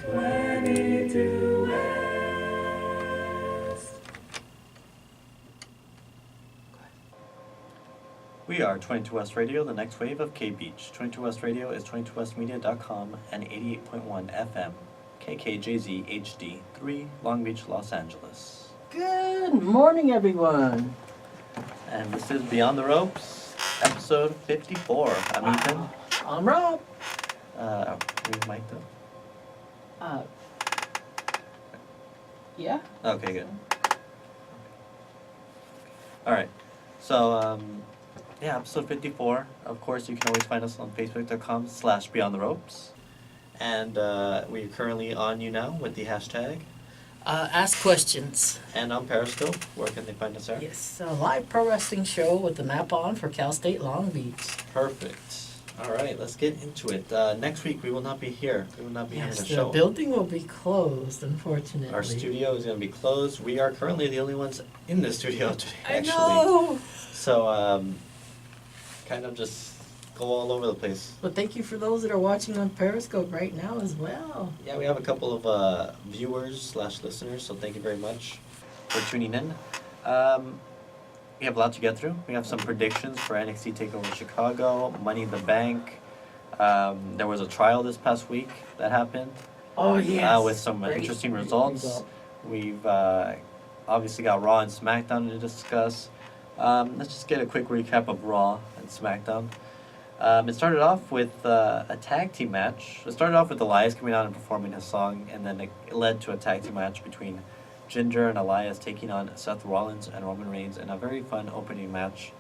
22 West. We are 22 West Radio, the next wave of K-Beach. 22 West Radio is 22westmedia.com and 88.1 FM, KKJZ HD, 3 Long Beach, Los Angeles. Good morning, everyone. And this is Beyond the Ropes, episode 54. I'm Ethan. I'm Rob. We mic'd up? Yeah. Okay, good. Alright, so, yeah, episode 54. Of course, you can always find us on facebook.com/Beyond the Ropes. And we're currently on you now with the hashtag. Ask questions. And on Periscope. Where can they find us there? Yes, a live pro wrestling show with the map on for Cal State Long Beach. Perfect. All right, let's get into it. Next week, we will not be here. We will not be having a Yes, show. the building will be closed, unfortunately. Our studio is going to be closed. We are currently the only ones in the studio today, actually. I know! So, kind of just go all over the place. But thank you for those that are watching on Periscope right now as well. Yeah, we have a couple of viewers/listeners, so thank you very much for tuning in. We have a lot to get through. We have some predictions for NXT TakeOver Chicago, Money in the Bank. There was a trial this past week that happened. Oh, yes. With some Great interesting results. We've obviously got Raw and SmackDown to discuss. Let's just get a quick recap of Raw and SmackDown. It started off with a tag team match. It started off with Elias coming out and performing his song, and then it led to a tag team match between Ginger and Elias taking on Seth Rollins and Roman Reigns in a very fun opening match.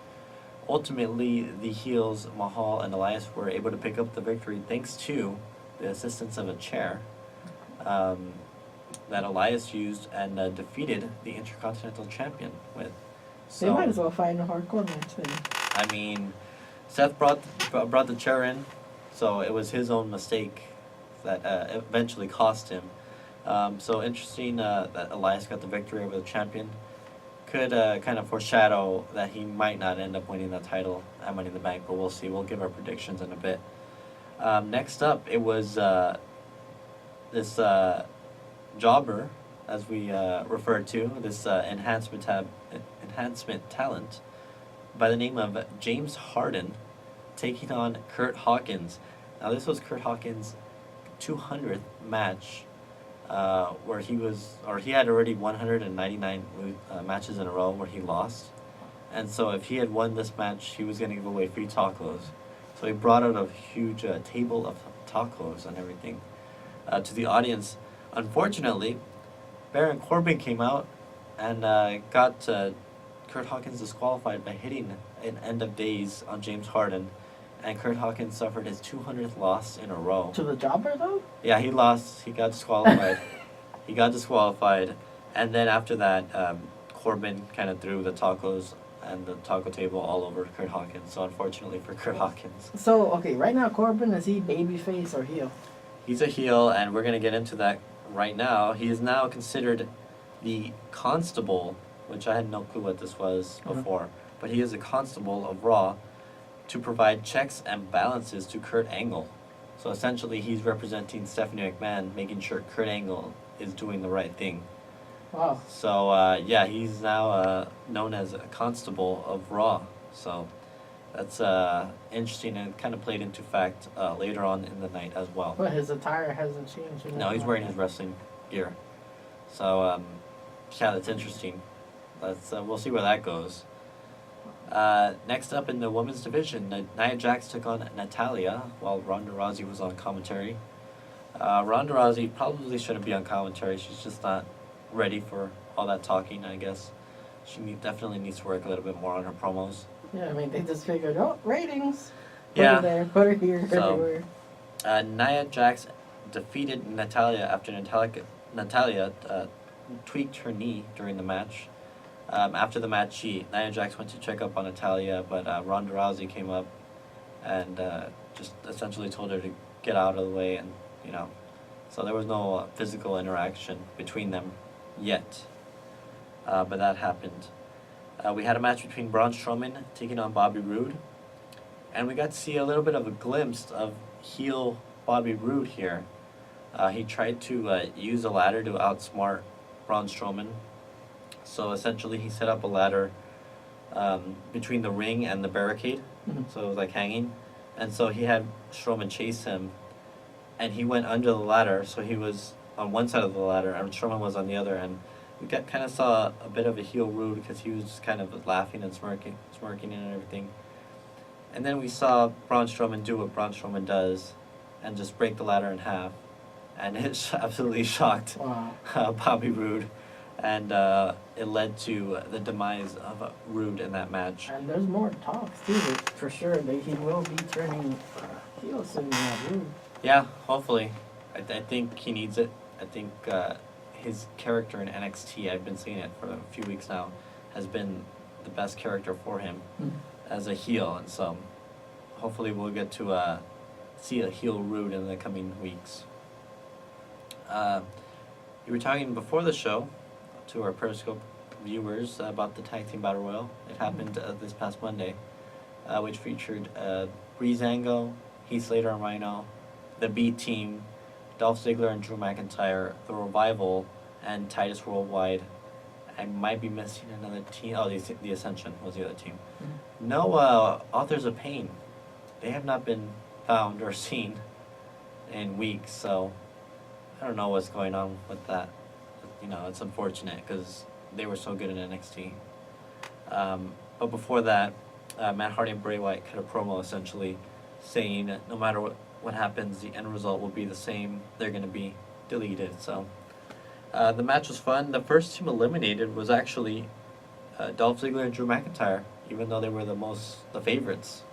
Ultimately, the heels, Mahal and Elias, were able to pick up the victory thanks to the assistance of a chair that Elias used and defeated the Intercontinental Champion with. So, they might as well find a hardcore match then. I mean, Seth brought the chair in, so it was his own mistake that eventually cost him. So interesting that Elias got the victory over the champion. Could kind of foreshadow that he might not end up winning the title at Money in the Bank, but we'll see. We'll give our predictions in a bit. Next up, it was this jobber, as we referred to, this enhancement talent by the name of James Harden taking on Kurt Hawkins. Now this was Kurt Hawkins' 200th match, where he had already 199 matches in a row where he lost. And so if he had won this match, he was going to give away free tacos. So he brought out a huge table of tacos and everything to the audience. Unfortunately, Baron Corbin came out and got Kurt Hawkins disqualified by hitting an end of days on James Harden, and Kurt Hawkins suffered his 200th loss in a row. To the jobber though? Yeah, he lost. He got disqualified. And then after that, Corbin kind of threw the tacos and the taco table all over Kurt Hawkins. So unfortunately for Kurt Hawkins. So, okay, right now Corbin, is he babyface or heel? He's a heel, and we're going to get into that right now. He is now considered the constable, which I had no clue what this was before, but he is a constable of Raw to provide checks and balances to Kurt Angle. So essentially he's representing Stephanie McMahon, making sure Kurt Angle is doing the right thing. Wow. So yeah, he's now known as a constable of Raw. So that's interesting, and kind of played into fact later on in the night as well. But his attire hasn't changed. or No, nothing he's like wearing that? his wrestling gear. So yeah, that's interesting. We'll see where that goes. Next up in the women's division, Nia Jax took on Natalya while Ronda Rousey was on commentary. Ronda Rousey probably shouldn't be on commentary. She's just not ready for all that talking, I guess. She definitely needs to work a little bit more on her promos. Yeah, I mean, they just figured, oh, ratings. Put Yeah. her there, put her here, So, everywhere. Nia Jax defeated Natalya after Natalya tweaked her knee during the match. After the match, Nia Jax went to check up on Natalya, but Ronda Rousey came up and just essentially told her to get out of the way, and so there was no physical interaction between them yet. But that happened. We had a match between Braun Strowman taking on Bobby Roode, and we got to see a little bit of a glimpse of heel Bobby Roode here. He tried to use a ladder to outsmart Braun Strowman. So essentially, he set up a ladder between the ring and the barricade, so it was like hanging. And so he had Strowman chase him, and he went under the ladder, so he was on one side of the ladder, and Strowman was on the other. And we kind of saw a bit of a heel Rude because he was kind of laughing and smirking and everything. And then we saw Braun Strowman do what Braun Strowman does, and just break the ladder in half, and it absolutely shocked Wow. Bobby Roode, and it led to the demise of Rude in that match. And there's more talks too, that for sure that he will be turning heel soon. Rude. Yeah, hopefully. I think he needs it. I think his character in NXT, I've been seeing it for a few weeks now, has been the best character for him as a heel, and so hopefully we'll get to see a heel Rude in the coming weeks. You were talking before the show to our Periscope viewers about the Tag Team Battle Royal. It happened this past Monday, which featured Breezango, Heath Slater and Rhino, the B Team, Dolph Ziggler and Drew McIntyre, The Revival, and Titus Worldwide. I might be missing another team. Oh, the Ascension was the other team. No Authors of Pain. They have not been found or seen in weeks, so I don't know what's going on with that. You know, it's unfortunate because they were so good in NXT. But before that, Matt Hardy and Bray Wyatt cut a promo essentially saying that no matter what happens, the end result will be the same. They're going to be deleted. So the match was fun. The first team eliminated was actually Dolph Ziggler and Drew McIntyre, even though they were the favorites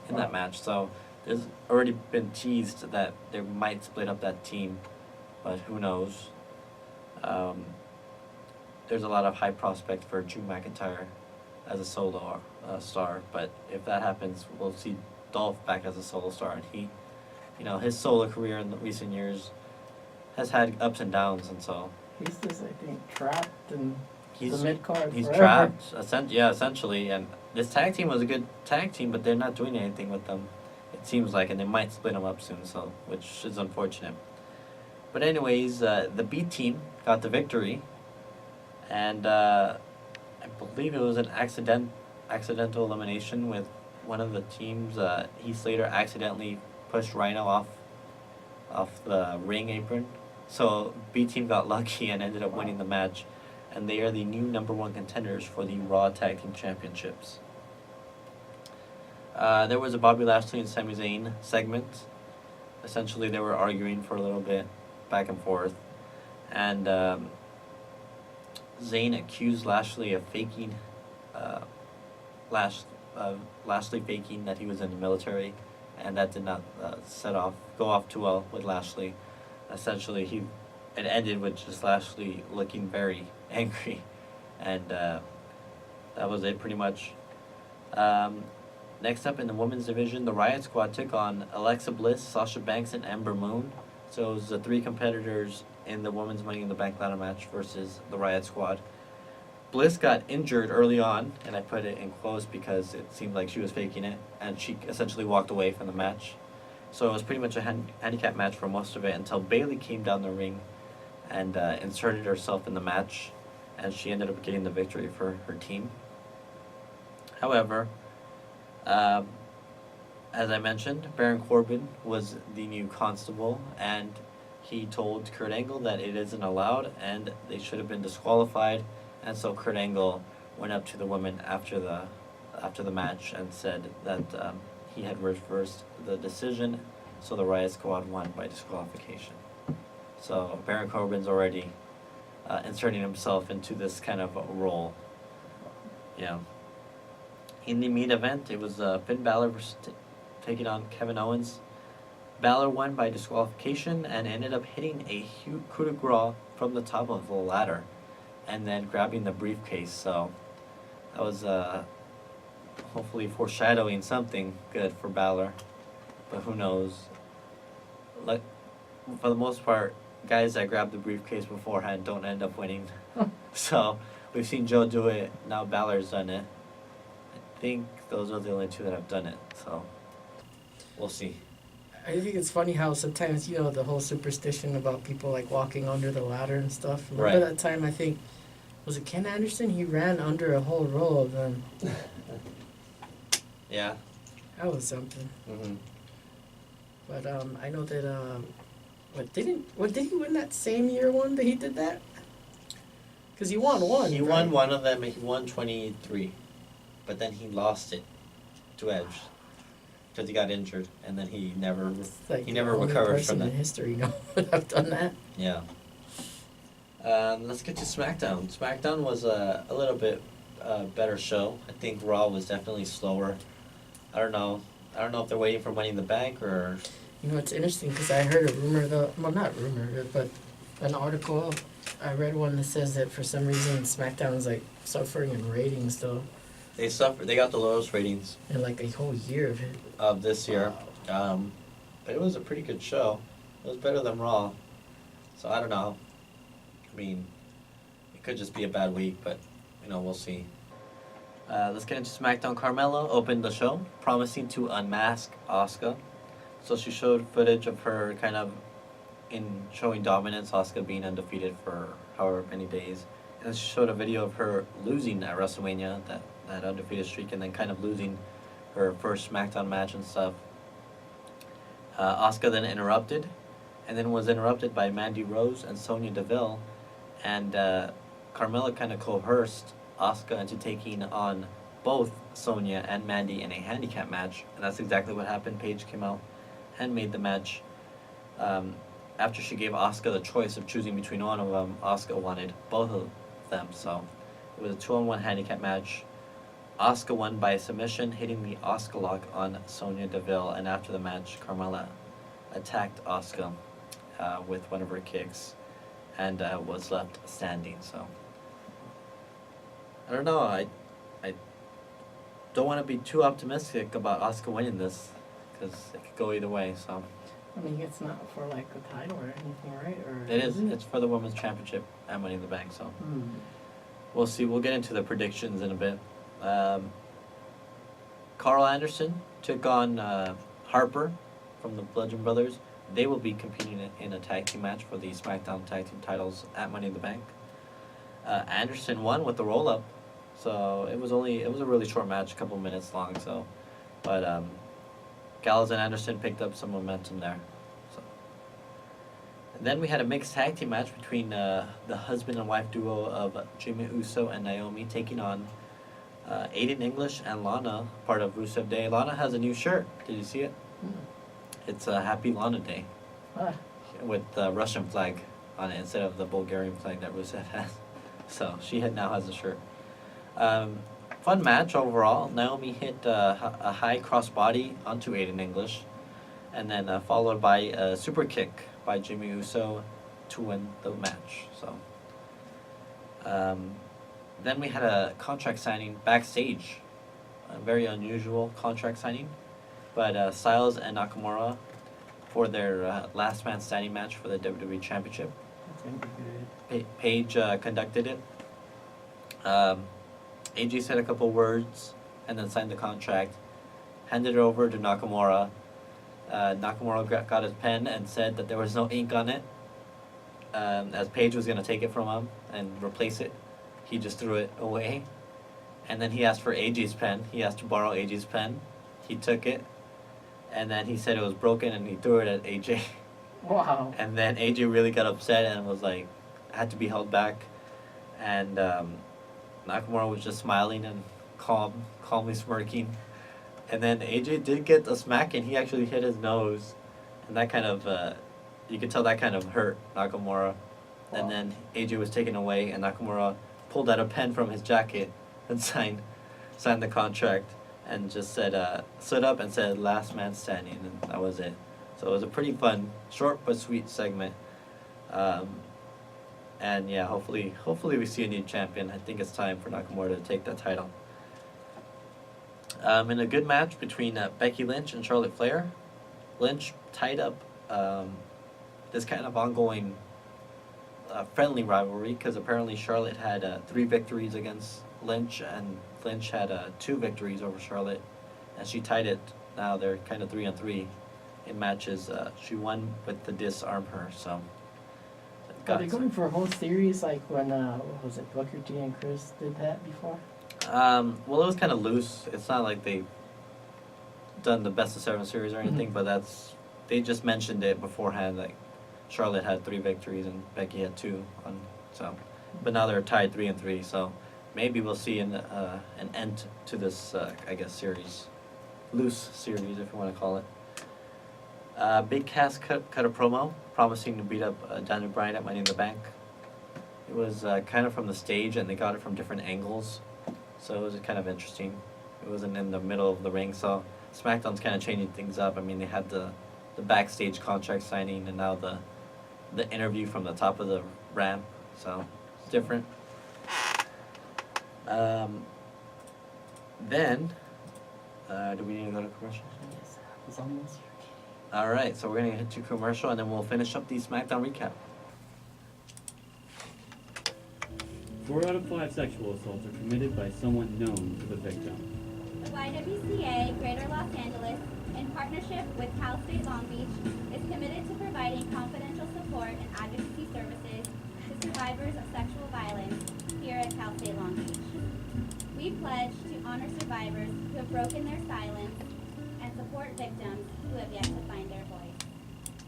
in that match. So there's already been teased that they might split up that team, but who knows. There's a lot of high prospect for Drew McIntyre as a solo star, but if that happens, we'll see Dolph back as a solo star, and he, his solo career in the recent years has had ups and downs, and so He's just, I think, trapped in the he's mid card. he's forever. trapped. Essentially, and this tag team was a good tag team, but they're not doing anything with them, it seems like, and they might split them up soon, so which is unfortunate. But anyways, the B Team got the victory, and I believe it was an accidental elimination with one of the teams. Heath Slater accidentally pushed Rhino off the ring apron, so B Team got lucky and ended up winning the match, and they are the new #1 contenders for the Raw Tag Team Championships. There was a Bobby Lashley and Sami Zayn segment. Essentially, they were arguing for a little bit, back and forth, and Zayn accused Lashley of faking, Lashley faking that he was in the military, and that did not go off too well with Lashley. Essentially, it ended with just Lashley looking very angry, and that was it pretty much. Next up in the women's division, the Riot Squad took on Alexa Bliss, Sasha Banks, and Ember Moon. So it was the three competitors in the women's Money in the Bank ladder match versus the Riot Squad. Bliss got injured early on, and I put it in quotes because it seemed like she was faking it, and she essentially walked away from the match. So it was pretty much a handicap match for most of it until Bayley came down the ring and inserted herself in the match, and she ended up getting the victory for her team. However, as I mentioned, Baron Corbin was the new constable, and he told Kurt Angle that it isn't allowed and they should have been disqualified. And so Kurt Angle went up to the women after the match and said that he had reversed the decision, so the Riot Squad won by disqualification. So Baron Corbin's already inserting himself into this kind of role. Yeah. In the main event, it was Finn Balor taking on Kevin Owens. Balor won by disqualification and ended up hitting a huge coup de grace from the top of the ladder and then grabbing the briefcase. So that was hopefully foreshadowing something good for Balor, but who knows. Like, for the most part, guys that grab the briefcase beforehand don't end up winning. So we've seen Joe do it, now Balor's done it. I think those are the only two that have done it, so we'll see. I think it's funny how sometimes, the whole superstition about people like walking under the ladder and stuff. Remember Right. that time, I think, was it Ken Anderson? He ran under a whole row of them. Yeah. That was something. Mm-hmm. But I know that did he win that same year one that he did that? Because he won one. He right? won one of them. He won 23, but then he lost it to Edge because he got injured, and then he never It's like he never the only recovered person from in that. history would have done that. Yeah. Let's get to SmackDown. SmackDown was a little bit better show. I think Raw was definitely slower. I don't know. I don't know if they're waiting for Money in the Bank or. It's interesting because I heard a rumor, though. Well, not rumor, but an article. I read one that says that for some reason SmackDown's like suffering in ratings, though, They suffered. They got the lowest ratings in like a whole year of it. of this year. But it was a pretty good show. It was better than Raw. So I don't know. I mean, it could just be a bad week, but we'll see. Let's get into SmackDown. Carmella opened the show, promising to unmask Asuka. So she showed footage of her kind of in showing dominance, Asuka being undefeated for however many days. And she showed a video of her losing at WrestleMania, that undefeated streak, and then kind of losing her first SmackDown match and stuff. Asuka then interrupted, and then was interrupted by Mandy Rose and Sonya Deville, and Carmella kind of coerced Asuka into taking on both Sonya and Mandy in a handicap match, and that's exactly what happened. Paige came out and made the match. After she gave Asuka the choice of choosing between one of them, Asuka wanted both of them, so it was a 2-on-1 handicap match. Asuka won by submission, hitting the Asuka lock on Sonya Deville, and after the match, Carmella attacked Asuka with one of her kicks and was left standing. So I don't know. I don't want to be too optimistic about Asuka winning this because it could go either way. So I mean, it's not for like a title or anything, right? Or it is. It's for the women's championship and Money in the Bank. So we'll see. We'll get into the predictions in a bit. Carl Anderson took on Harper from the Bludgeon Brothers. They will be competing in a tag team match for the SmackDown tag team titles at Money in the Bank. Anderson won with the roll up, so it was a really short match, a couple minutes long. So, but Gallows and Anderson picked up some momentum there. So, and then we had a mixed tag team match between the husband and wife duo of Jimmy Uso and Naomi taking on Aiden English and Lana, part of Rusev Day. Lana has a new shirt. Did you see it? It's a Happy Lana Day with the Russian flag on it instead of the Bulgarian flag that Rusev has. So she now has a shirt. Fun match overall. Naomi hit a high crossbody onto Aiden English, and then followed by a super kick by Jimmy Uso to win the match. So then we had a contract signing backstage, a very unusual contract signing, but Styles and Nakamura for their last man standing match for the WWE Championship. That's gonna be good. Paige conducted it. AJ said a couple words and then signed the contract, handed it over to Nakamura. Nakamura got his pen and said that there was no ink on it. As Paige was going to take it from him and replace it, he just threw it away. And then he asked for AJ's pen. He asked to borrow AJ's pen. He took it. And then he said it was broken and he threw it at AJ. Wow. And then AJ really got upset and was like, had to be held back. And Nakamura was just smiling and calmly smirking. And then AJ did get a smack and he actually hit his nose. And that kind of, you could tell that kind of hurt Nakamura. Wow. And then AJ was taken away and Nakamura pulled out a pen from his jacket and signed the contract and just said, stood up and said, last man standing, and that was it. So it was a pretty fun, short but sweet segment. And yeah, hopefully we see a new champion. I think it's time for Nakamura to take that title. In a good match between Becky Lynch and Charlotte Flair, Lynch tied up this kind of ongoing friendly rivalry because apparently Charlotte had 3 victories against Lynch and Lynch had 2 victories over Charlotte, and she tied it. Now they're kind of 3-3 in matches. She won with the disarm her. So. Are they going for a whole series like when what was it, Booker T and Chris did that before? Well, it was kind of loose. It's not like they done the best of 7 series or anything, but they just mentioned it beforehand. Like Charlotte had 3 victories and Becky had 2 on. So, but now they're tied 3-3. So maybe we'll see an end to this I guess series, loose series if you want to call it. Big Cass cut a promo promising to beat up Daniel Bryan at Money in the Bank. It was kind of from the stage, and they got it from different angles, so it was kind of interesting. It wasn't in the middle of the ring, so SmackDown's kind of changing things up. I mean, they had the backstage contract signing, and now the interview from the top of the ramp, so it's different. Then, do we need to go to commercial? Yes, I was almost. All right, so we're going to hit to commercial, and then we'll finish up the SmackDown recap. 4 out of 5 sexual assaults are committed by someone known to the victim. The YWCA Greater Los Angeles, in partnership with Cal State Long Beach, is committed to providing confidential support and advocacy services to survivors of sexual violence here at Cal State Long Beach. We pledge to honor survivors who have broken their silence and support victims who have yet to find their voice.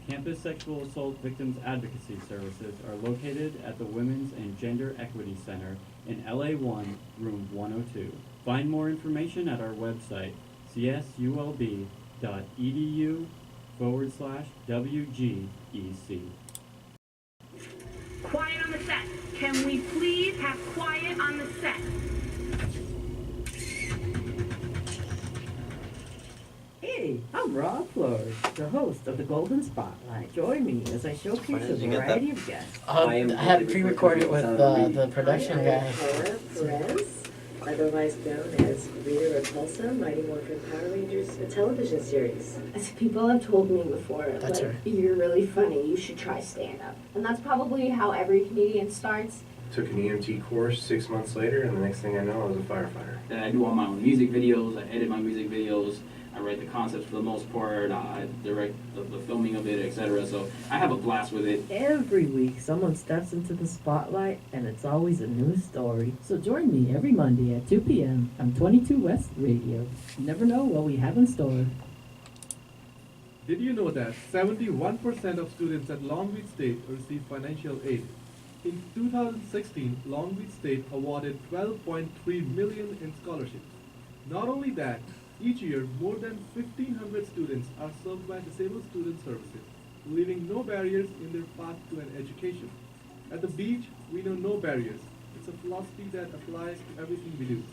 Campus Sexual Assault Victims Advocacy Services are located at the Women's and Gender Equity Center in LA1, room 102. Find more information at our website, csulb.edu/WGEC. Quiet on the set. Can we please have quiet on the set? Hey, I'm Rob Flores, the host of the Golden Spotlight. Join me as I Where showcase a did you get variety of guests. I had pre-recorded with the production guy. Flores, otherwise known as Rita Repulsa, Mighty Morphin Power Rangers, a television series. As people have told me before, That's her. you're really funny, you should try stand-up. And that's probably how every comedian starts. Took an EMT course 6 months later, and the next thing I know, I was a firefighter. Then I do all my own music videos, I edit my music videos, I write the concepts for the most part, I direct the filming of it, etc. So I have a blast with it. Every week, someone steps into the spotlight, and it's always a new story. So join me every Monday at 2 p.m. on 22 West Radio. You never know what we have in store. Did you know that 71% of students at Long Beach State receive financial aid? In 2016, Long Beach State awarded $12.3 million in scholarships. Not only that, each year more than 1,500 students are served by Disabled Student Services, leaving no barriers in their path to an education. At the beach, we know no barriers. It's a philosophy that applies to everything we do.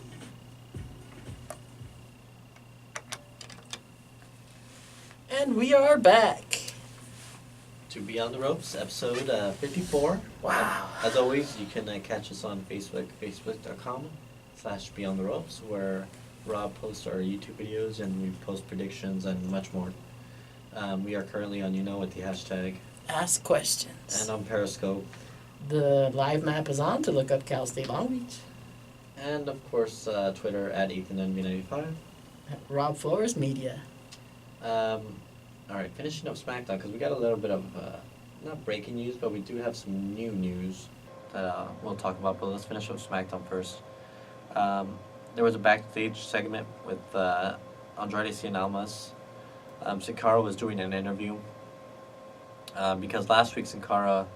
And we are back. To Beyond the Ropes, episode 54. Wow. As always, you can catch us on Facebook, facebook.com/Beyond the Ropes, where Rob posts our YouTube videos and we post predictions and much more. We are currently on with the hashtag. Ask questions. And on Periscope. The live map is on to look up Cal State Long Beach. And of course, Twitter at EthanNV95. Rob Flores Media. Alright, finishing up SmackDown, because we got a little bit of, not breaking news, but we do have some new news that we'll talk about, but let's finish up SmackDown first. There was a backstage segment with Andrade Cien Almas. Sin Cara was doing an interview, because last week Sin Cara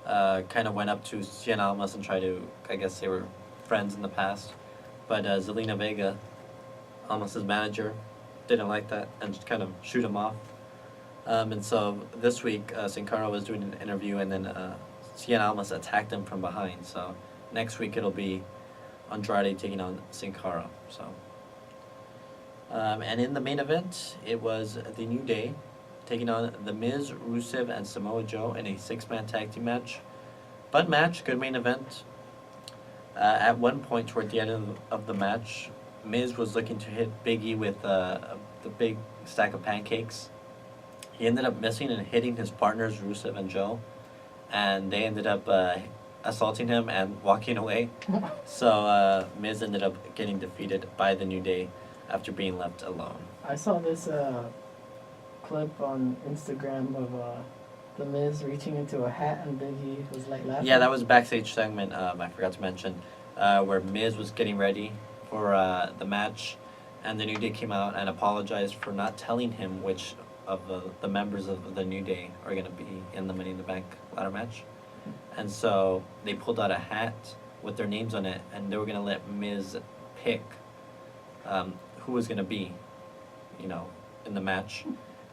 kind of went up to Cien Almas and tried to, I guess they were friends in the past, but Zelina Vega, Almas' manager, didn't like that and just kind of shoot him off. And so this week, Sin Cara was doing an interview, and then Cien Almas attacked him from behind. So next week it'll be Andrade taking on Sin Cara. So, and in the main event, it was The New Day taking on The Miz, Rusev, and Samoa Joe in a 6-man tag team match. Fun match, good main event. At one point toward the end of the match, Miz was looking to hit Big E with the big stack of pancakes. He ended up missing and hitting his partners, Rusev and Joe, and they ended up assaulting him and walking away. So Miz ended up getting defeated by The New Day after being left alone. I saw this clip on Instagram of the Miz reaching into a hat and Biggie was like laughing? Yeah, that was a backstage segment. I forgot to mention where Miz was getting ready for the match, and the New Day came out and apologized for not telling him which of the members of the New Day are going to be in the Money in the Bank ladder match. And so they pulled out a hat with their names on it, and they were going to let Miz pick who was going to be, in the match.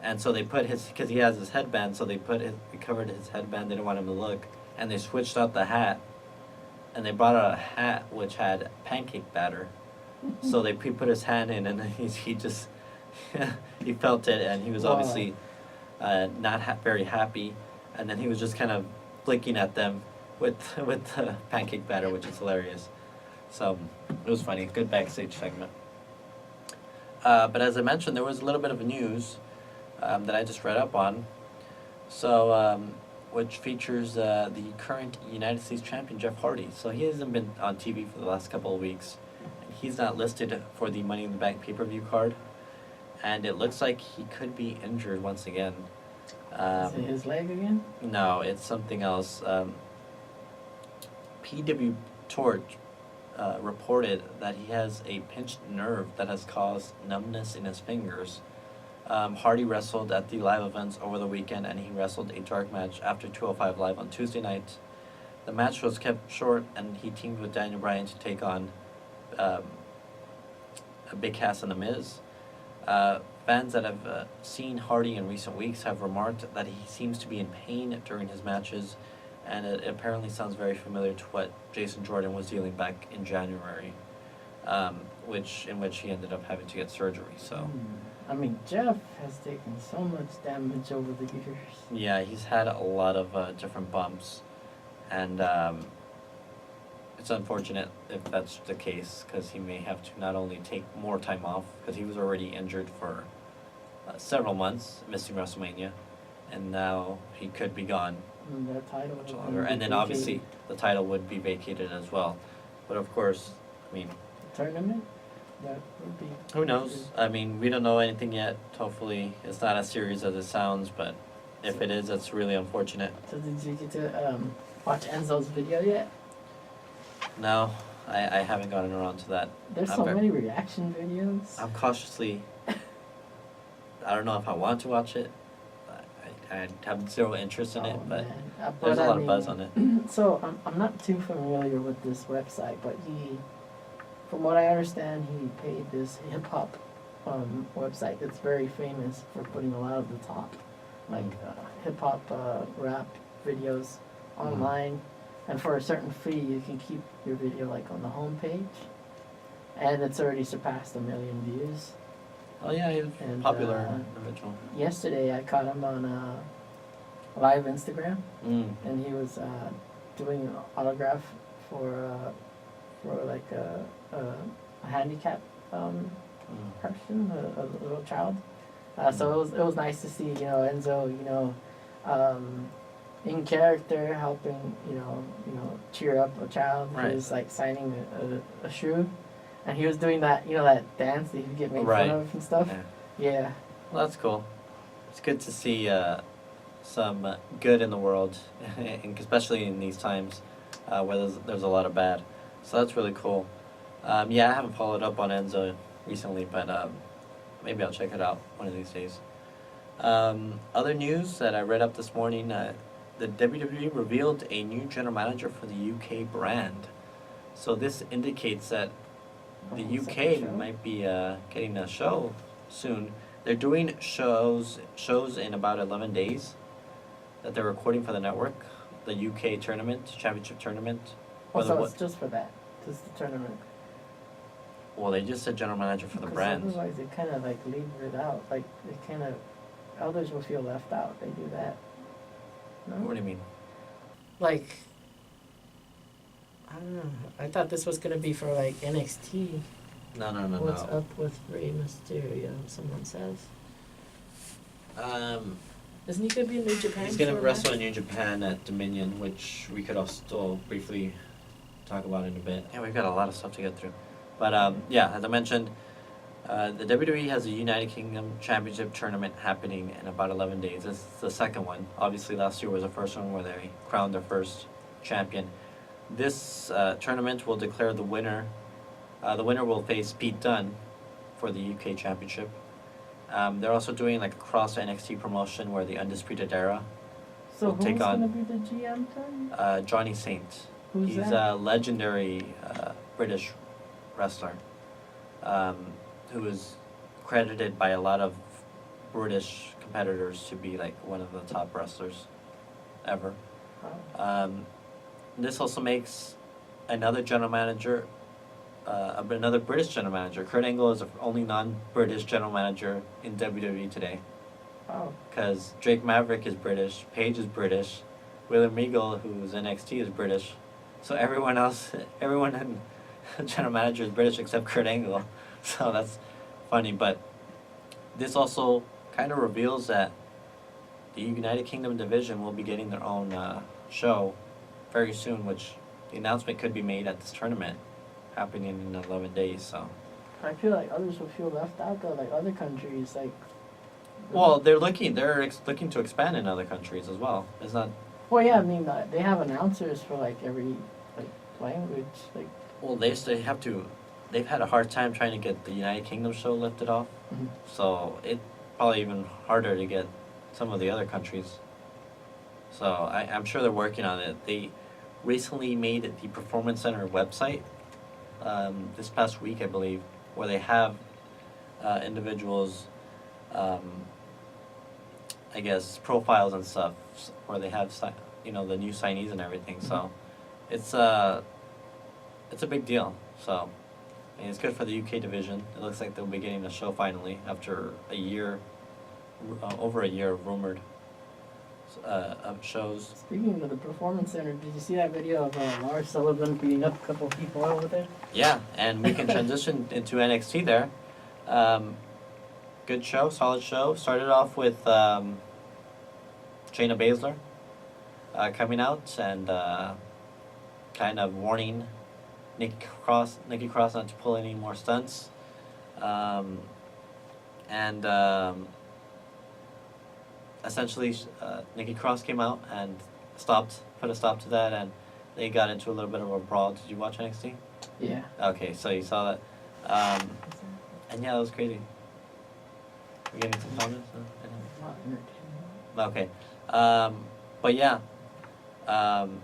And so they put because he has his headband, so they covered his headband. They didn't want him to look, and they switched out the hat, and they brought out a hat which had pancake batter. So he put his hand in, and he just he felt it, and he was obviously not very happy. And then he was just kind of blinking at them with the pancake batter, which is hilarious. So it was funny, good backstage segment. But as I mentioned, there was a little bit of news that I just read up on. So which features the current United States champion Jeff Hardy. So he hasn't been on TV for the last couple of weeks. He's not listed for the Money in the Bank pay-per-view card, and it looks like he could be injured once again. Is it his leg again? No, it's something else. PW Torch reported that he has a pinched nerve that has caused numbness in his fingers. Hardy wrestled at the live events over the weekend, and he wrestled a dark match after 205 Live on Tuesday night. The match was kept short, and he teamed with Daniel Bryan to take on a Big Cass and The Miz. Fans that have seen Hardy in recent weeks have remarked that he seems to be in pain during his matches, and it apparently sounds very familiar to what Jason Jordan was dealing back in January, in which he ended up having to get surgery. So, I mean, Jeff has taken so much damage over the years. yeah, he's had a lot of different bumps, and it's unfortunate if that's the case, because he may have to not only take more time off, because he was already injured for several months, missing WrestleMania, and now he could be gone And that title much would longer. be And then vacated. obviously the title would be vacated as well. But of course, I mean, Tournament? That would be... who knows? I mean, we don't know anything yet. Hopefully it's not as serious as it sounds, but if it is, that's really unfortunate. So did you get to watch Enzo's video yet? No, I haven't gotten around to that. There's I'm so ver- many reaction videos. I'm cautiously. I don't know if I want to watch it. I have zero interest in it, Oh, but man. there's a I lot of buzz on it. So I'm not too familiar with this website, but from what I understand, he paid this hip hop website that's very famous for putting a lot of the top, like hip hop rap videos online, and for a certain fee, you can keep your video like on the home page, and it's already surpassed 1 million views. Oh yeah, he's And, popular individual. Yesterday, I caught him on live Instagram, Mm. and he was doing an autograph for like a handicap person, a little child. So it was nice to see Enzo in character helping cheer up a child Right. who's like signing a shoe, and he was doing that that dance that you get made Right. fun of and stuff. Yeah. Well, that's cool. It's good to see some good in the world, and especially in these times where there's a lot of bad. So that's really cool. Yeah, I haven't followed up on Enzo recently, but maybe I'll check it out one of these days. Other news that I read up this morning, the WWE revealed a new general manager for the UK brand. So this indicates that the UK might be getting a show soon. They're doing shows in about 11 days that they're recording for the network, the UK championship tournament. So it's just for that, just the tournament. Well, they just said general manager for the Because brand. otherwise they kind of like leave it out. Like they kind of, others will feel left out. They do that. No? What do you mean? Like, I don't know. I thought this was gonna be for like NXT. No. What's up with Rey Mysterio? Someone says. Isn't he gonna be in New Japan? He's gonna for a wrestle match? in New Japan at Dominion, which we could also briefly talk about in a bit. Yeah, we've got a lot of stuff to get through. But yeah, as I mentioned, The WWE has a United Kingdom Championship tournament happening in about 11 days. This is the second one. Obviously, last year was the first one where they crowned their first champion. This tournament will declare the winner. The winner will face Pete Dunne for the UK Championship. They're also doing like a cross NXT promotion where the Undisputed Era So will who's take gonna on be the GM then? Johnny Saint. Who's He's that? a legendary British wrestler who is credited by a lot of British competitors to be like one of the top wrestlers ever. Oh. This also makes another general manager, another British general manager. Kurt Angle is the only non-British general manager in WWE today. Oh. Because Drake Maverick is British, Paige is British, William Regal, who's NXT, is British. So everyone else, everyone in general manager is British except Kurt Angle. So that's funny. But this also kind of reveals that the United Kingdom division will be getting their own show very soon, which the announcement could be made at this tournament happening in 11 days. So. I feel like others will feel left out though, like other countries, like. Well, they're looking to expand in other countries as well. It's not. Well, yeah, I mean, they have announcers for like every like language, like. Well, they've had a hard time trying to get the United Kingdom show lifted off. Mhm. So it's probably even harder to get some of the other countries. So I'm sure they're working on it. They recently made the Performance Center website this past week, I believe, where they have individuals, I guess, profiles and stuff, where they have the new signees and everything. So it's a big deal. So and it's good for the UK division. It looks like they'll be getting a show finally after a year, over a year of rumored of shows. Speaking of the Performance Center, did you see that video of Lars Sullivan beating up a couple of people over there? Yeah, and we can transition into NXT there. Good show, solid show. Started off with Shayna Baszler coming out and kind of warning Nikki Cross not to pull any more stunts. Essentially, Nikki Cross came out and put a stop to that, and they got into a little bit of a brawl. Did you watch NXT? Yeah. Okay, so you saw that. And yeah, that was crazy. You getting some comments? Not entertaining. Okay. But yeah. I'm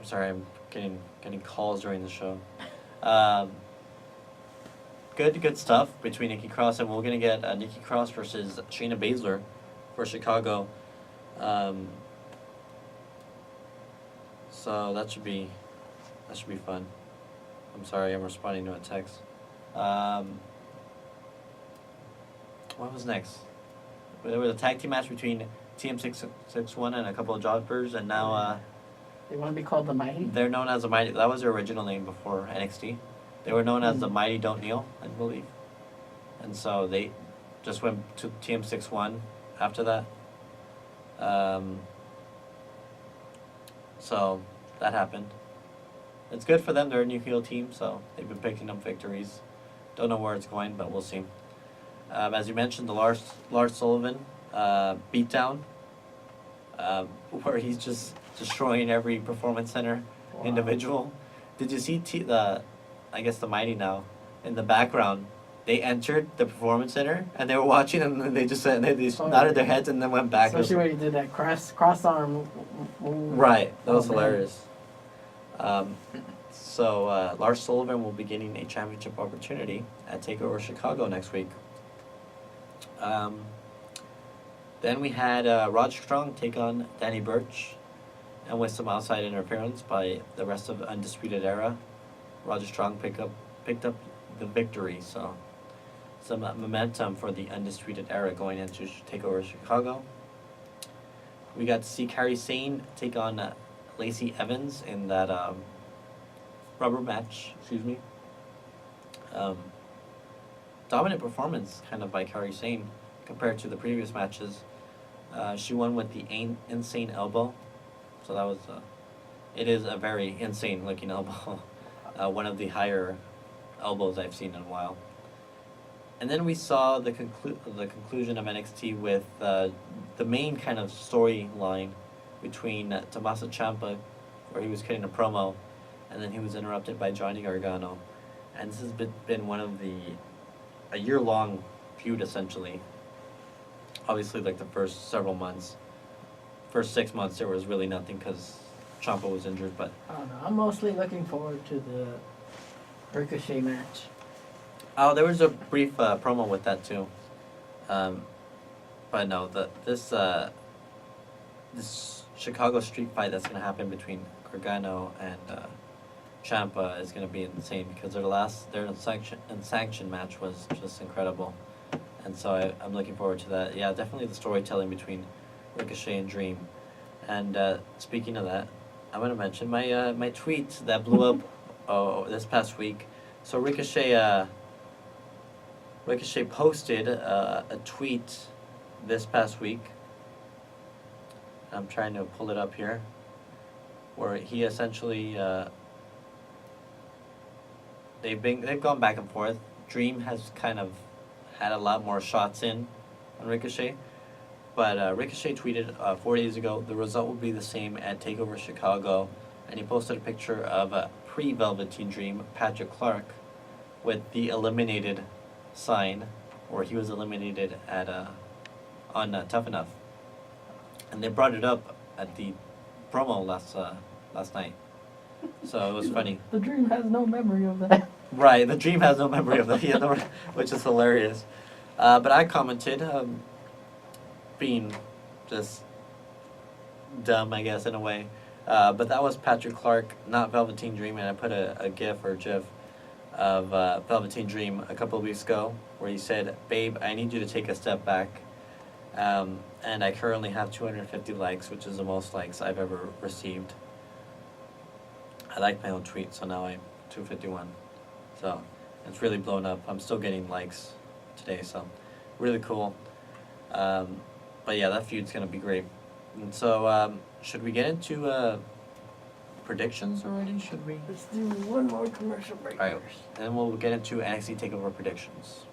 sorry, I'm getting calls during the show. Good stuff between Nikki Cross, and we're gonna get Nikki Cross versus Shayna Baszler for Chicago. So that should be fun. I'm sorry, I'm responding to a text. What was next? There was a tag team match between TM661 and a couple of jobbers, and now They want to be called the Mighty? they're known as the Mighty. That was their original name before NXT. They were known as the Mighty Don't Kneel, I believe. And so they just went to TM61 after that. So that happened. It's good for them. They're a new heel team, so they've been picking up victories. Don't know where it's going, but we'll see. As you mentioned, the Lars Sullivan beatdown, where he's just destroying every Performance Center individual. Did you see the Mighty now in the background? They entered the Performance Center and they were watching, and then they just nodded their heads and then went back. Especially when he did that cross arm move. Right, that was man. hilarious. So Lars Sullivan will be getting a championship opportunity at TakeOver Chicago next week. Then we had Roger Strong take on Danny Burch, and with some outside interference by the rest of the Undisputed Era, Roger Strong picked up the victory. So some momentum for the Undisputed Era going into TakeOver Chicago. We got to see Kairi Sane take on Lacey Evans in that rubber match. Dominant performance kind of by Kairi Sane compared to the previous matches. She won with the insane elbow. So that was, it is a very insane looking elbow. One of the higher elbows I've seen in a while. And then we saw the conclusion of NXT with the main kind of storyline between Tommaso Ciampa, where he was cutting a promo, and then he was interrupted by Johnny Gargano. And this has been one of a year-long feud, essentially. Obviously, like the first 6 months, there was really nothing because Ciampa was injured, but... I don't know. I'm mostly looking forward to the Ricochet match. Oh, there was a brief promo with that too. But no, this Chicago street fight that's going to happen between Gargano and Ciampa is going to be insane because their sanction match was just incredible. And so I'm looking forward to that. Yeah, definitely the storytelling between Ricochet and Dream. And speaking of that, I'm going to mention my tweet that blew up this past week. So Ricochet posted a tweet this past week. I'm trying to pull it up here, where he essentially they've gone back and forth. Dream has kind of had a lot more shots in on Ricochet, but Ricochet tweeted 4 days ago the result will be the same at TakeOver Chicago, and he posted a picture of a pre-Velveteen Dream, Patrick Clark, with the eliminated sign, where he was eliminated at on Tough Enough, and they brought it up at the promo last night, so it was funny. The Dream has no memory of that. Right, the Dream has no memory of that, which is hilarious. But I commented, being just dumb, I guess, in a way. But that was Patrick Clark, not Velveteen Dream, and I put a GIF or GIF of Velveteen Dream a couple of weeks ago, where he said, "Babe, I need you to take a step back." And I currently have 250 likes, which is the most likes I've ever received. I like my own tweet, so now I'm 251. So it's really blown up. I'm still getting likes today, so really cool. But yeah, that feud's gonna be great. And so should we get into predictions already? Should we? Let's do one more commercial break. Alright, and then we'll get into NXT TakeOver predictions.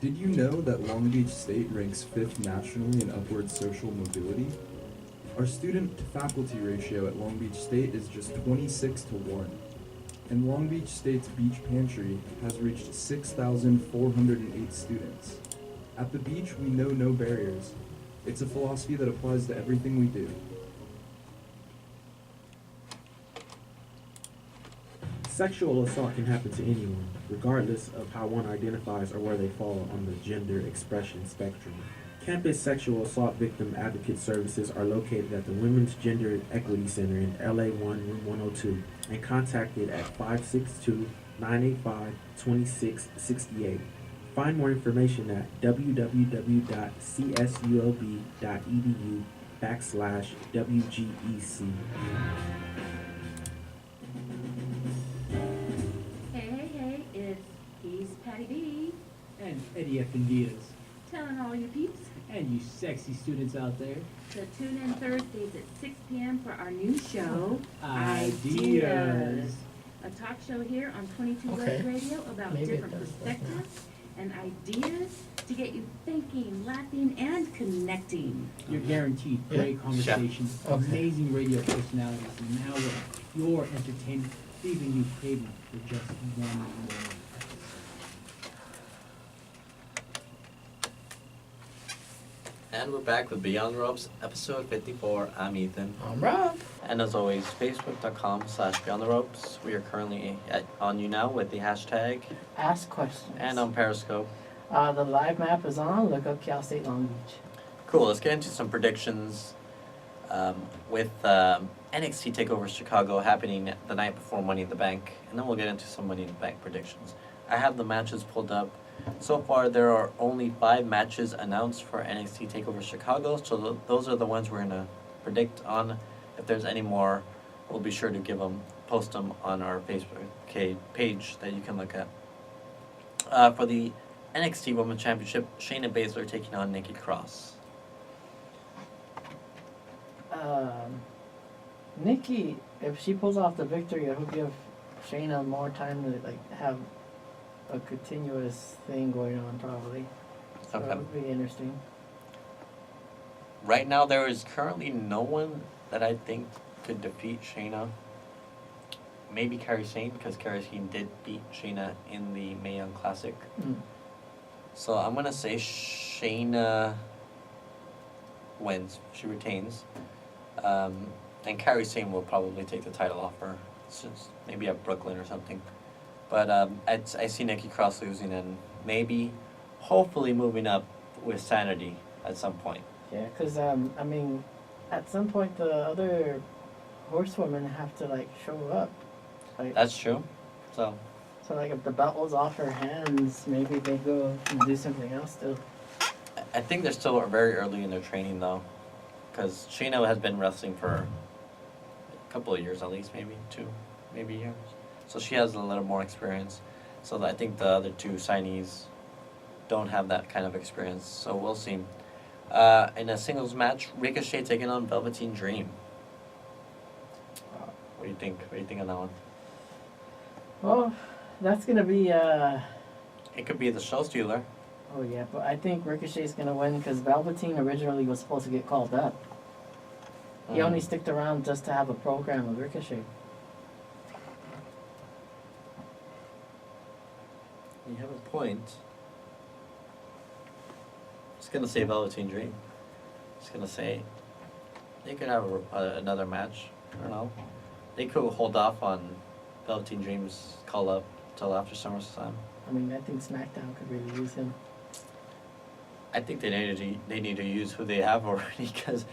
Did you know that Long Beach State ranks 5th nationally in upward social mobility? Our student-to-faculty ratio at Long Beach State is just 26-1, and Long Beach State's beach pantry has reached 6,408 students. At the beach, we know no barriers. It's a philosophy that applies to everything we do. Sexual assault can happen to anyone, regardless of how one identifies or where they fall on the gender expression spectrum. Campus Sexual Assault Victim Advocate Services are located at the Women's Gender Equity Center in LA1, Room 102, and contacted at 562-985-2668. Find more information at www.csulb.edu/WGEC. Hey, he's Patty B. And Eddie F. Diaz. Telling all you peeps And you sexy students out there. to tune in Thursdays at 6 p.m. for our new show, Ideas. A talk show here on 22 Okay. West Radio about Maybe it different does. perspectives and ideas to get you thinking, laughing, and connecting. You're guaranteed great conversations, Okay. amazing radio personalities, and now with your entertainment, leaving you craving for just one more. And we're back with Beyond the Ropes, episode 54. I'm Ethan. I'm Rob. And as always, facebook.com/Beyond the Ropes. We are currently on you now with the hashtag Ask questions. and on Periscope. The live map is on. Look up Cal State Long Beach. Cool, let's get into some predictions with NXT TakeOver Chicago happening the night before Money in the Bank. And then we'll get into some Money in the Bank predictions. I have the matches pulled up. So far, there are only 5 matches announced for NXT TakeOver Chicago, so those are the ones we're going to predict on. If there's any more, we'll be sure to post them on our Facebook page that you can look at. For the NXT Women's Championship, Shayna Baszler taking on Nikki Nikki if she pulls off the victory, it'll give Shayna more time to like have a continuous thing going on, probably. So Okay. it would be interesting. Right now, there is currently no one that I think could defeat Shayna. Maybe Kairi Sane, because Kairi Sane did beat Shayna in the Mae Young Classic. Mm. So I'm gonna say Shayna wins. She retains. And Kairi Sane will probably take the title off her, since maybe at Brooklyn or something. But I see Nikki Cross losing and maybe, hopefully, moving up with Sanity at some point. Yeah, because I mean, at some point the other horsewomen have to like show up. Like, That's true. So so like if the belt was off her hands, maybe they go and do something else still. I think they're still very early in their training though, because Shayna has been wrestling for a couple of years at least, maybe 2, maybe years. So she has a little more experience. So I think the other 2 signees don't have that kind of experience. So we'll see. In a singles match, Ricochet taking on Velveteen Dream. What do you think? What do you think on that one? Well, that's gonna be It could be the show stealer. oh yeah, but I think Ricochet's gonna win because Velveteen originally was supposed to get called up. He only sticked around just to have a program with Ricochet. You have a point. Just gonna say Velveteen Dream. Just gonna say they could have another match. I don't know. They could hold off on Velveteen Dream's call up till after SummerSlam. I mean, I think SmackDown could really use him. I think they need to use who they have already because,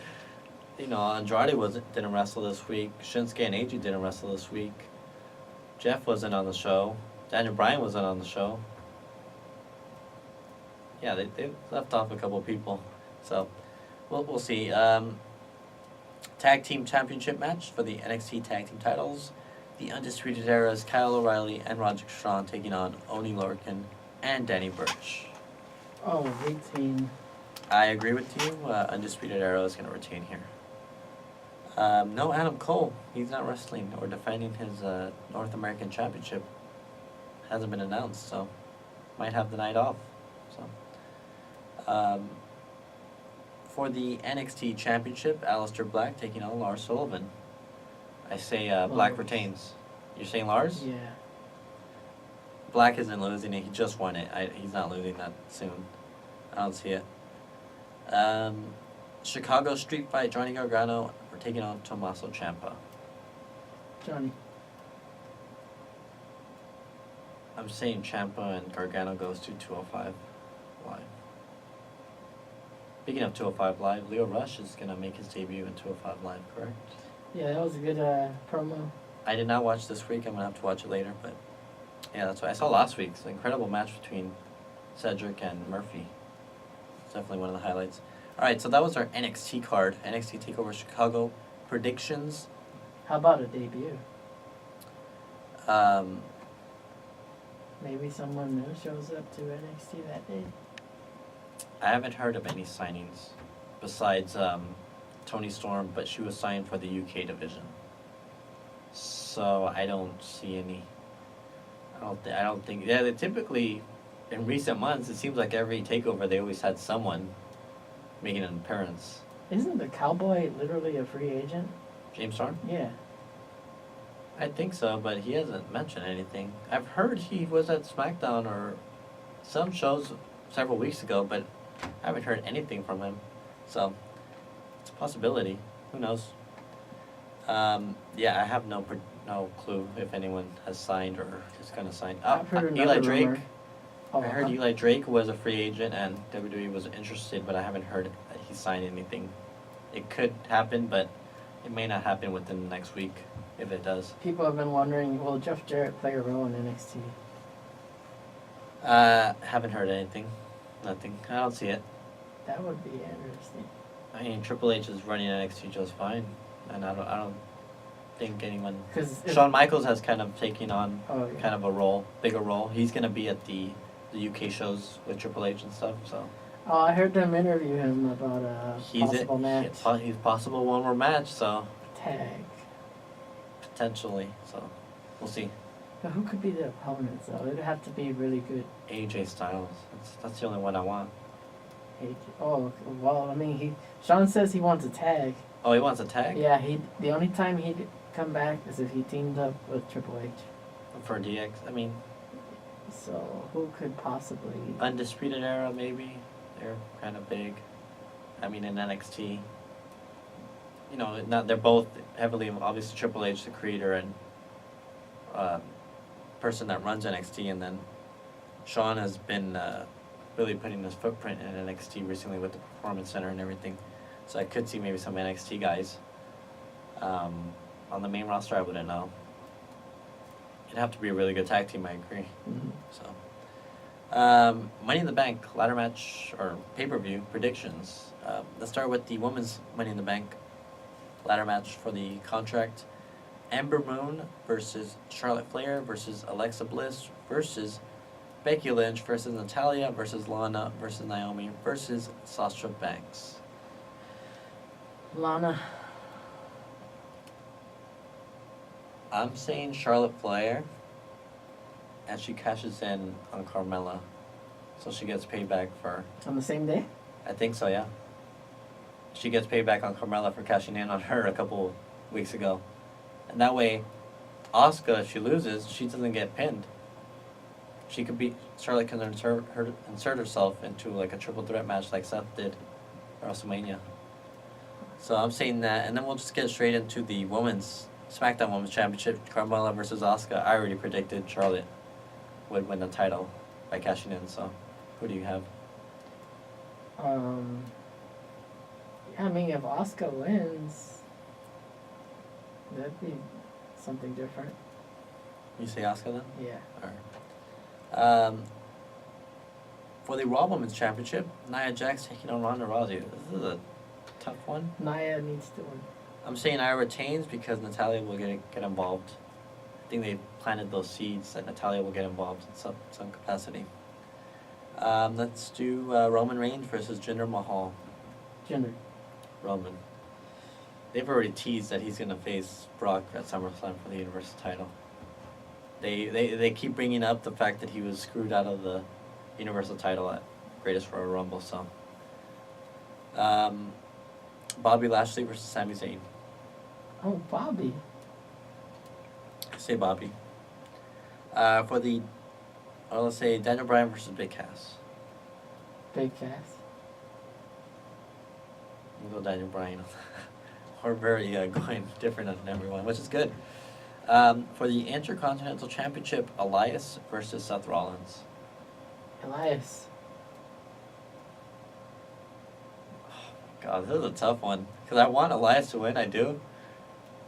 you know, Andrade didn't wrestle this week. Shinsuke and AJ didn't wrestle this week. Jeff wasn't on the show. Daniel Bryan wasn't on the show. Yeah, they left off a couple of people. So, we'll see. Tag Team Championship match for the NXT Tag Team titles. The Undisputed Era's Kyle O'Reilly and Roderick Strong taking on Oney Lorcan and Danny Burch. Oh, retain. I agree with you. Undisputed Era is going to retain here. No Adam Cole. He's not wrestling or defending his North American Championship. Hasn't been announced, so might have the night off. So, for the NXT Championship, Aleister Black taking on Lars Sullivan. I say Black Lars. retains. You're saying Lars? Yeah. Black isn't losing it. He just won it. He's not losing that soon. I don't see it. Chicago Street Fight, Johnny Gargano. We're taking on Tommaso Ciampa. Johnny. I'm saying Ciampa and Gargano goes to 205 Live. Speaking of 205 Live, Leo Rush is going to make his debut in 205 Live, correct? Yeah, that was a good promo. I did not watch this week. I'm going to have to watch it later, but yeah, that's what I saw last week. It's an incredible match between Cedric and Murphy. It's definitely one of the highlights. All right, so that was our NXT card. NXT TakeOver Chicago predictions. How about a debut? Um, Maybe someone new shows up to NXT that day. I haven't heard of any signings besides Toni Storm, but she was signed for the UK division. So I don't see any. I don't think. Yeah, they typically, in recent months, it seems like every takeover they always had someone making an appearance. Isn't the Cowboy literally a free agent? James Storm? Yeah. I think so, but he hasn't mentioned anything. I've heard he was at SmackDown or some shows several weeks ago, but I haven't heard anything from him. So it's a possibility. Who knows? Yeah, I have no clue if anyone has signed or is going to sign. I've heard Eli another Drake. rumor. Oh, I heard Eli Drake was a free agent and WWE was interested, but I haven't heard that he signed anything. It could happen, but it may not happen within the next week if it does. People have been wondering, will Jeff Jarrett play a role in NXT? Haven't heard anything. Nothing. I don't see it. That would be interesting. I mean, Triple H is running NXT just fine, and I don't think anyone. 'Cause if- Shawn Michaels has kind of taken on Oh, yeah. kind of a bigger role. He's gonna be at the UK shows with Triple H and stuff. So Oh, I heard them interview him about a he's possible match. He's possible one more match. So Tag. potentially. So we'll see. But who could be the opponents though? It'd have to be really good. AJ Styles. That's the only one I want. Oh, well, I mean, Sean says he wants a tag. Oh, he wants a tag? Yeah, the only time he'd come back is if he teamed up with Triple H. For DX. I mean, so who could possibly? Undisputed Era maybe. They're kind of big. I mean, in NXT. You know, they're both heavily, obviously Triple H, the creator and person that runs NXT, and then Sean has been really putting his footprint in NXT recently with the Performance Center and everything. So I could see maybe some NXT guys. On the main roster, I wouldn't know. It'd have to be a really good tag team, I agree. Mm-hmm. So, Money in the Bank ladder match or pay-per-view predictions. Let's start with the women's Money in the Bank ladder match for the contract. Ember Moon versus Charlotte Flair versus Alexa Bliss versus Becky Lynch versus Natalya versus Lana versus Naomi versus Sasha Banks. Lana. I'm saying Charlotte Flair, and she cashes in on Carmella, so she gets paid back for. On the same day? I think so, yeah. She gets paid back on Carmella for cashing in on her a couple weeks ago, and that way, Asuka, if she loses, she doesn't get pinned. She could be Charlotte can insert herself into like a triple threat match like Seth did at WrestleMania. So I'm saying that, and then we'll just get straight into the SmackDown Women's Championship, Carmella versus Asuka. I already predicted Charlotte would win the title by cashing in, so who do you have? I mean, if Asuka wins, that'd be something different. You say Asuka then? Yeah. Alright. For the Raw Women's Championship, Nia Jax taking on Ronda Rousey. This is a tough one. Nia needs to win. I'm saying Nia retains because Natalya will get involved. I think they planted those seeds that Natalya will get involved in some capacity. Let's do Roman Reigns versus Jinder Mahal. Jinder. Roman. They've already teased that he's going to face Brock at SummerSlam for the Universal title. They keep bringing up the fact that he was screwed out of the Universal title at Greatest Royal Rumble, so. Bobby Lashley versus Sami Zayn. Oh, Bobby. I say Bobby. Let's say Daniel Bryan versus Big Cass. Big Cass. We'll go Daniel Bryan. We're very going different on everyone, which is good. For the Intercontinental Championship, Elias versus Seth Rollins. Elias. God, this is a tough one. Because I want Elias to win, I do.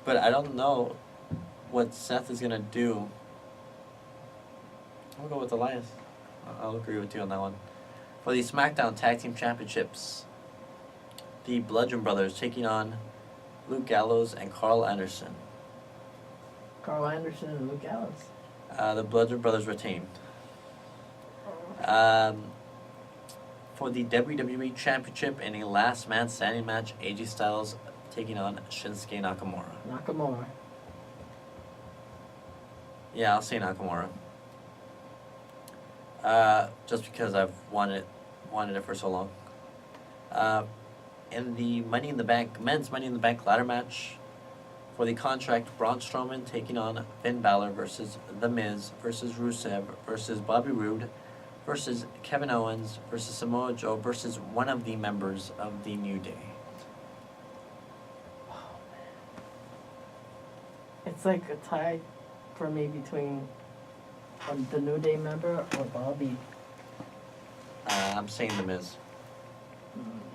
But I don't know what Seth is going to do. I'm going to go with Elias. I'll agree with you on that one. For the SmackDown Tag Team Championships, the Bludgeon Brothers taking on Luke Gallows and Carl Anderson. Carl Anderson and Luke Gallows. The Bludgeon Brothers retain. For the WWE Championship in a last man standing match, AJ Styles taking on Shinsuke Nakamura. Nakamura. Yeah, I'll say Nakamura. Just because I've wanted it for so long. In the Money in the Bank, men's Money in the Bank ladder match, for the contract, Braun Strowman taking on Finn Balor versus The Miz versus Rusev versus Bobby Roode versus Kevin Owens versus Samoa Joe versus one of the members of the New Day. It's like a tie for me between the New Day member or Bobby. I'm saying The Miz.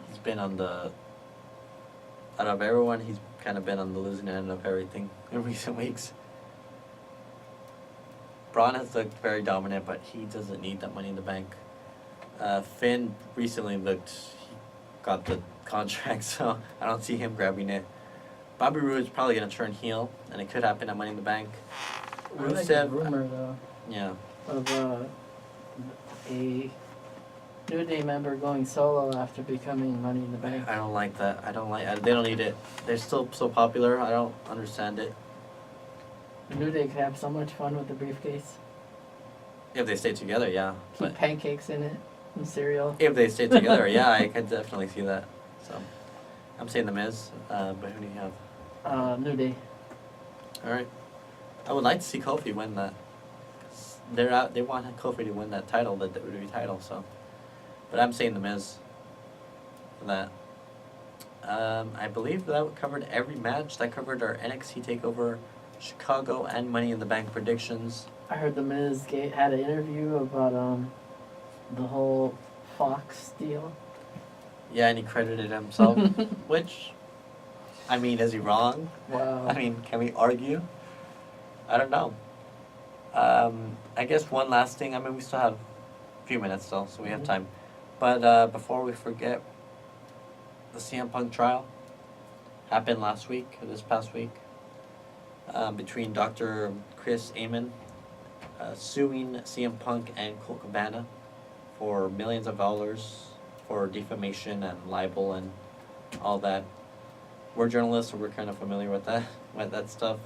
He's been on out of everyone, he's kind of been on the losing end of everything in recent weeks. Braun has looked very dominant, but he doesn't need that Money in the Bank. Finn recently he got the contract, so I don't see him grabbing it. Bobby Roode is probably going to turn heel, and it could happen at Money in the Bank. I like the rumor, though. Yeah. Of a New Day member going solo after becoming Money in the Bank. I don't like that. They don't need it. They're still so popular. I don't understand it. New Day could have so much fun with the briefcase. If they stay together, yeah. Keep But pancakes in it and cereal. if they stay together, yeah, I could definitely see that. So, I'm saying The Miz, but who do you have? New Day. All right. I would like to see Kofi win that. 'Cause they're out. They want Kofi to win that title, the WWE title. So, but I'm saying The Miz for that. I believe that covered every match. That covered our NXT Takeover, Chicago, and Money in the Bank predictions. I heard the Miz had an interview about the whole Fox deal. Yeah, and he credited himself, which, I mean, is he wrong? Wow. I mean, can we argue? I don't know. I guess one last thing. I mean, we still have a few minutes still, so we have time. But before we forget, the CM Punk trial happened this past week, between Dr. Chris Amon suing CM Punk and Colt Cabana for millions of dollars for defamation and libel and all that. We're journalists, so we're kind of familiar with that stuff.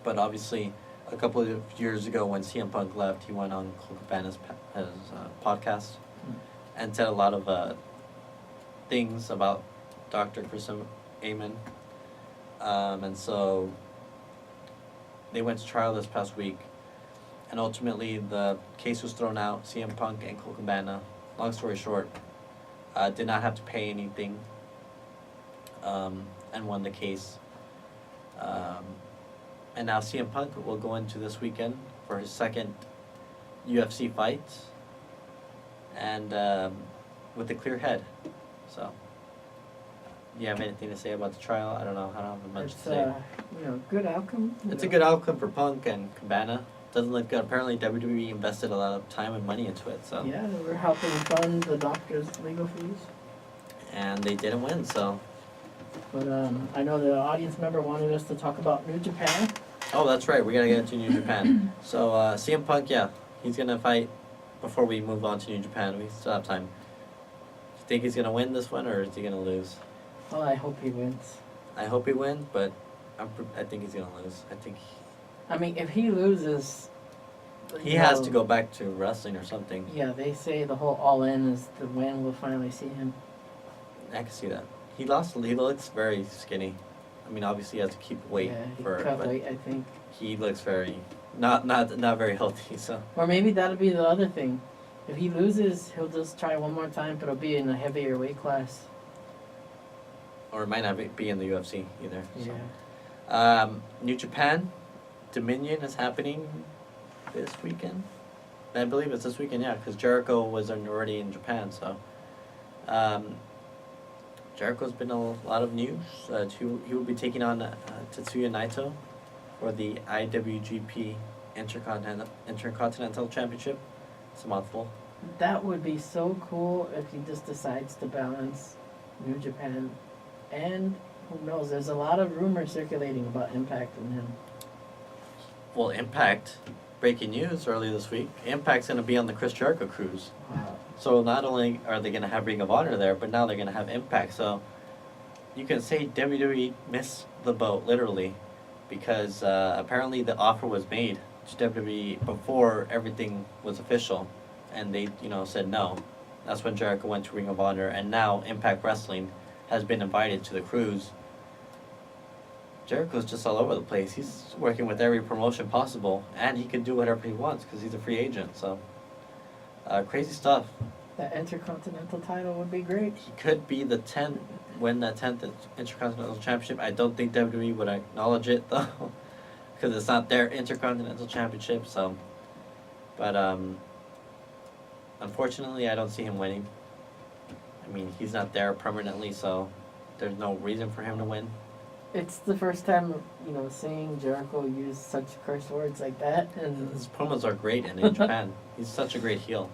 But obviously, a couple of years ago when CM Punk left, he went on Colt Cabana's podcast and said a lot of things about Dr. Chris Amon. And so they went to trial this past week, and ultimately the case was thrown out. CM Punk and Colt Cabana, long story short, did not have to pay anything, and won the case. And now CM Punk will go into this weekend for his second UFC fight, and with a clear head. So, do you have anything to say about the trial? I don't know. I don't have much to say. Good outcome. It's a good outcome for Punk and Cabana. Doesn't look good. Apparently, WWE invested a lot of time and money into it. So. Yeah, we're helping fund the doctor's legal fees. And they didn't win, so. But I know the audience member wanted us to talk about New Japan. Oh, that's right. We gotta get into New Japan. So CM Punk, yeah, he's gonna fight. Before we move on to New Japan, we still have time. Do you think he's gonna win this one, or is he gonna lose? Well, I hope he wins. I hope he wins, but I think he's gonna lose. I mean, if he loses, he has to go back to wrestling or something. Yeah, they say the whole All In is the when we'll finally see him. I can see that. He looks very skinny. I mean, obviously he has to keep weight he for. cut but weight, I think. He looks very not very healthy. So. Or maybe that'll be the other thing. If he loses, he'll just try one more time, but it'll be in a heavier weight class. Or it might not be in the UFC either. Yeah. So. New Japan, Dominion is happening this weekend. I believe it's this weekend, yeah, because Jericho was already in Japan. So. Jericho's been a lot of news. He will be taking on Tetsuya Naito for the IWGP Intercontinental Championship. It's a mouthful. That would be so cool if he just decides to balance New Japan. And who knows, there's a lot of rumors circulating about Impact and him. Well, Impact, breaking news earlier this week, Impact's going to be on the Chris Jericho cruise. Wow. So not only are they going to have Ring of Honor there, but now they're going to have Impact. So you can say WWE missed the boat, literally, because apparently the offer was made to WWE before everything was official, and they, said no. That's when Jericho went to Ring of Honor, and now Impact Wrestling has been invited to the cruise. Jericho's just all over the place. He's working with every promotion possible, and he can do whatever he wants because he's a free agent. So, crazy stuff. That Intercontinental title would be great. He could be win that 10th Intercontinental Championship. I don't think WWE would acknowledge it, though, because it's not their Intercontinental Championship. So, but unfortunately, I don't see him winning. I mean, he's not there permanently, so there's no reason for him to win. It's the first time, seeing Jericho use such curse words like that. And his promos are great in New Japan. He's such a great heel.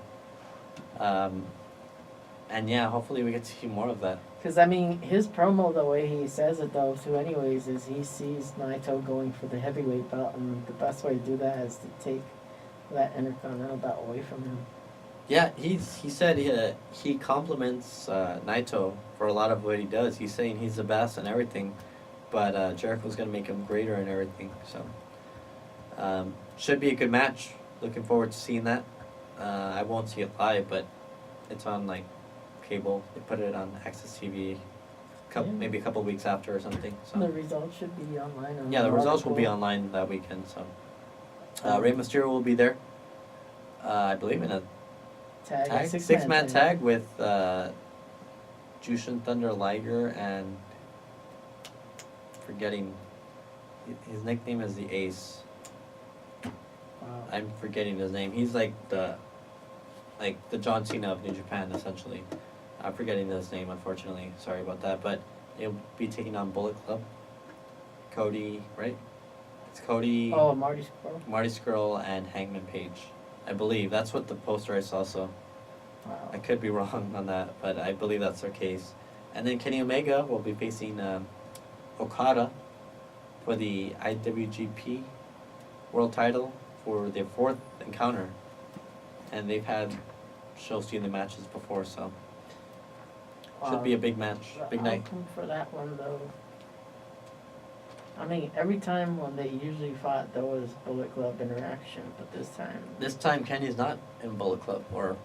And yeah, hopefully we get to see more of that. Because, his promo, the way he says it, though, too, anyways, is he sees Naito going for the heavyweight belt, and the best way to do that is to take that Intercontinental belt away from him. Yeah, he said he compliments Naito for a lot of what he does. He's saying he's the best and everything, but Jericho's going to make him greater and everything. So Should be a good match. Looking forward to seeing that. I won't see it live, but it's on like cable. They put it on Access TV, maybe a couple weeks after or something. So The results should be online. On yeah, the results will be article. online that weekend. So Rey Mysterio will be there. I believe in a Tag, six-man tag with Jushin Thunder Liger and forgetting his nickname is the Ace. Wow. I'm forgetting his name. He's like the John Cena of New Japan essentially. I'm forgetting his name unfortunately. Sorry about that. But he'll be taking on Bullet Club. Cody, right? It's Cody. Oh, Marty Scurll. Marty Scurll and Hangman Page. I believe that's what the poster I saw. So Wow. I could be wrong on that, but I believe that's their case. And then Kenny Omega will be facing Okada for the IWGP World Title for their 4th encounter. And they've had show-stealing matches before, so should be a big match, big night. Outcome for that one though. I mean, every time when they usually fought, there was Bullet Club interaction, but this time. This time Kenny's not in Bullet Club, or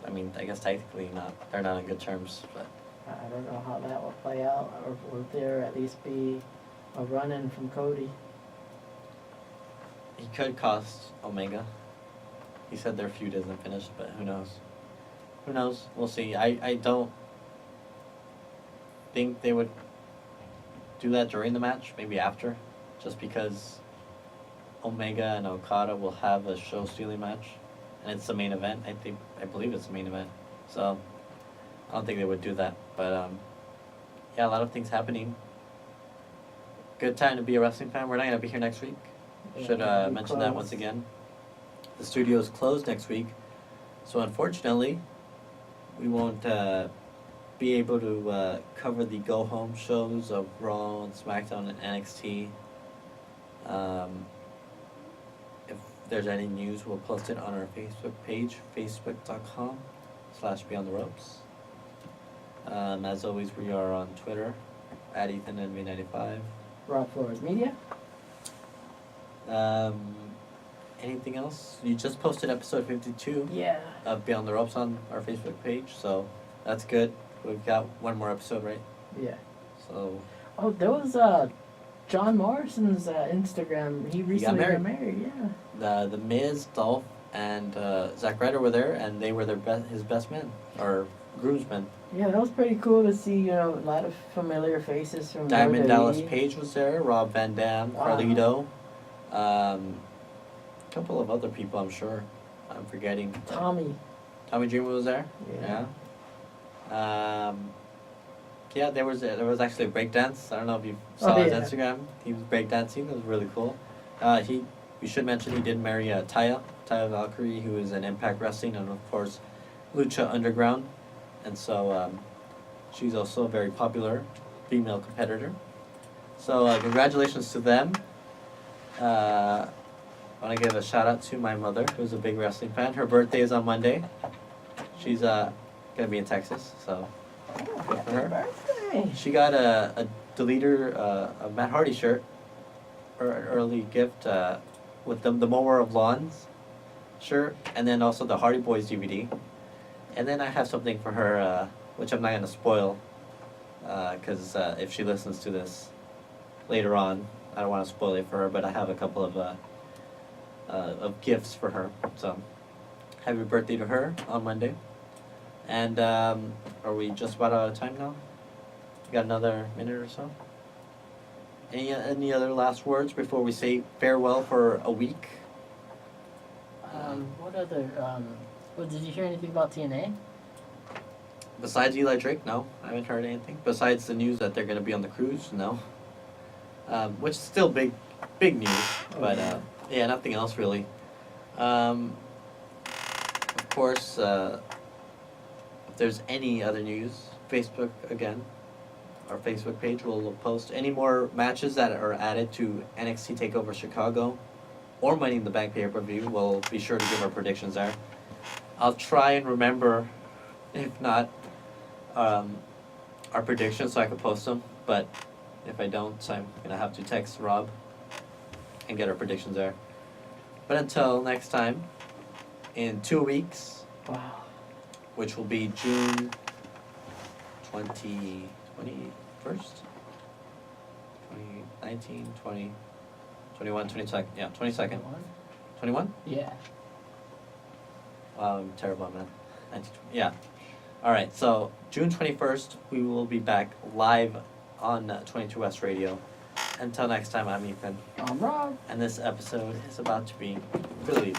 I mean, I guess technically not. They're not on good terms, but I don't know how that will play out, or will there at least be a run-in from Cody? he could cost Omega. He said their feud isn't finished, but who knows? Who knows? We'll see. I don't think they would do that during the match, maybe after, just because Omega and Okada will have a show-stealing match, and it's the main event. I believe it's the main event, so I don't think they would do that. But yeah, a lot of things happening. Good time to be a wrestling fan. We're not gonna be here next week. Should mention that once again. The studio is closed next week, so unfortunately, we won't be able to cover the go-home shows of Raw and SmackDown and NXT. If there's any news, we'll post it on our Facebook page, facebook.com/BeyondTheRopes. As always, we are on Twitter, @EthanNV95. Rob Flores Media. Anything else? You just posted episode 52 Yeah. of Beyond the Ropes on our Facebook page, so that's good. We've got one more episode, right? Yeah. So Oh, there was John Morrison's Instagram. He recently got married. Yeah. the Miz, Dolph, and Zack Ryder were there, and they were his best men or groomsmen. Yeah, that was pretty cool to see. You know, a lot of familiar faces from Diamond WWE. Dallas Page was there. Rob Van Dam, Wow. Carlito, a couple of other people. I'm sure I'm forgetting. Tommy Dreamer was there. Yeah. Yeah, there was actually a breakdance. I don't know if you saw his Instagram. He was breakdancing. It was really cool. We should mention he did marry Taya Valkyrie, who is in Impact Wrestling and of course Lucha Underground, and so she's also a very popular female competitor. So congratulations to them. I want to give a shout out to my mother, who's a big wrestling fan. Her birthday is on Monday. She's gonna be in Texas, so good for her. Birthday. She got a deleter, a Matt Hardy shirt, or an early gift with the Mower of Lawns shirt, and then also the Hardy Boys DVD. And then I have something for her, which I'm not gonna spoil, because if she listens to this later on, I don't want to spoil it for her. But I have a couple of gifts for her. So happy birthday to her on Monday. And are we just about out of time now? We got another minute or so. Any other last words before we say farewell for a week? What other? Did you hear anything about TNA? Besides Eli Drake, no. I haven't heard anything. Besides the news that they're going to be on the cruise, no. Which is still big news, but yeah, nothing else really. Of course, if there's any other news, Facebook again, our Facebook page will post any more matches that are added to NXT TakeOver Chicago or Money in the Bank pay-per-view. We'll be sure to give our predictions there. I'll try and remember, if not, our predictions so I can post them, but if I don't, I'm going to have to text Rob and get our predictions there. But until next time, in 2 weeks, Wow. which will be June 21st? 2019, 20, 21, 22nd, yeah, 22nd. 21? Yeah. Wow, I'm terrible at math. 19, yeah. Alright, so June 21st, we will be back live on 22 West Radio. Until next time, I'm Ethan. I'm Rob. And this episode is about to be deleted.